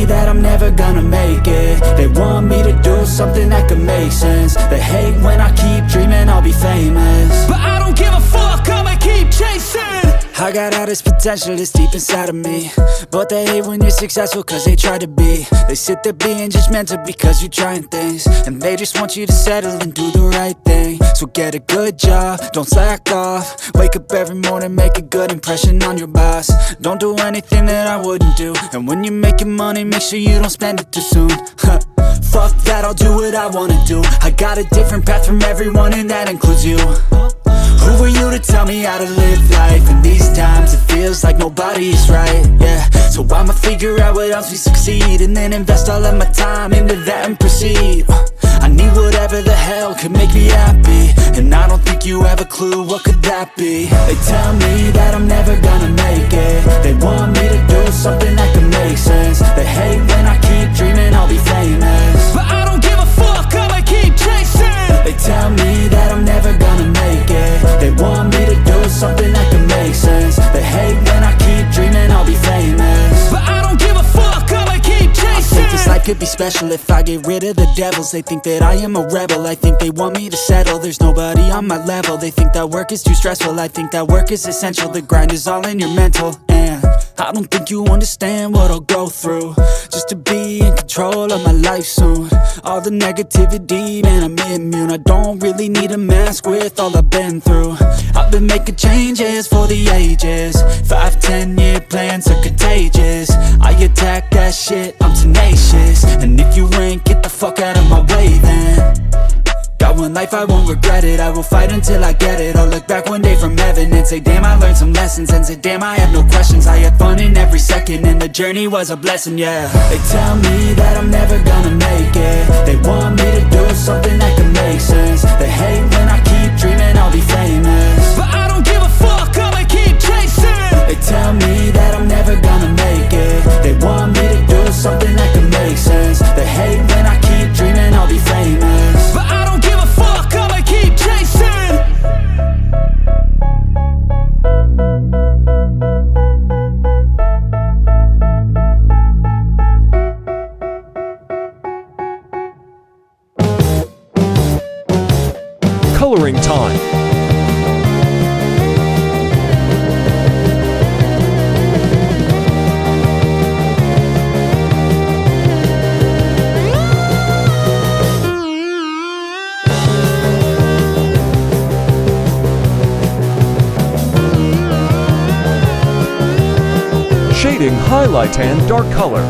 that I'm never gonna make it. They want me to do something that could make sense. They hate when I keep dreaming I'll be famous, but I don't give a fuck, I'ma keep chasing. I got all this potential that's deep inside of me, but they hate when you're successful cause they try to be. They sit there being judgmental because you're trying things, and they just want you to settle and do the right thing. So get a good job, don't slack off. Wake up every morning, make a good impression on your boss. Don't do anything that I wouldn't do, and when you're making money, make sure you don't spend it too soon. Fuck that, I'll do what I wanna do. I got a different path from everyone, and that includes you. Who are you to tell me how to live life? In these times it feels like nobody's right, yeah. So I'ma figure out what else we succeed, and then invest all of my time into that and proceed. I need whatever the hell could make me happy, and I don't think you have a clue what could that be. They tell me that I'm never gonna make it. They want me to do something that could make sense. They hate when I keep dreaming I'll be famous, but I don't give a fuck, I'ma keep chasing. They tell me that I'm never gonna make it. They want me to do something that can make sense. They hate when I keep dreaming I'll be famous, but I don't give a fuck, I'ma keep chasing. I think this life could be special if I get rid of the devils. They think that I am a rebel, I think they want me to settle. There's nobody on my level. They think that work is too stressful, I think that work is essential. The grind is all in your mental, and I don't think you understand what I'll go through just to be in control of my life soon. All the negativity, man, I'm immune. I don't really need a mask with all I've been through. I've been making changes for the ages. 5-10 year plans are contagious. I attack that shit, I'm tenacious. And if you ain't, get the fuck out of my way then. Got one life, I won't regret it. I will fight until I get it. I'll look back one day from heaven and say, damn, I learned some lessons. And say, damn, I have no questions. I had fun in every second, and the journey was a blessing, yeah. They tell me that I'm never gonna make it. They want me to do something that can make sense. They hate when I keep dreaming I'll be famous, but I don't give a fuck, I'ma keep chasing. They tell me that I'm never gonna make it. They want me to do something that can make sense. They hate when I keep dreaming I'll be famous, but I don't give a fuck, I'ma keep chasing. Coloring time. Shading, highlight, and dark color.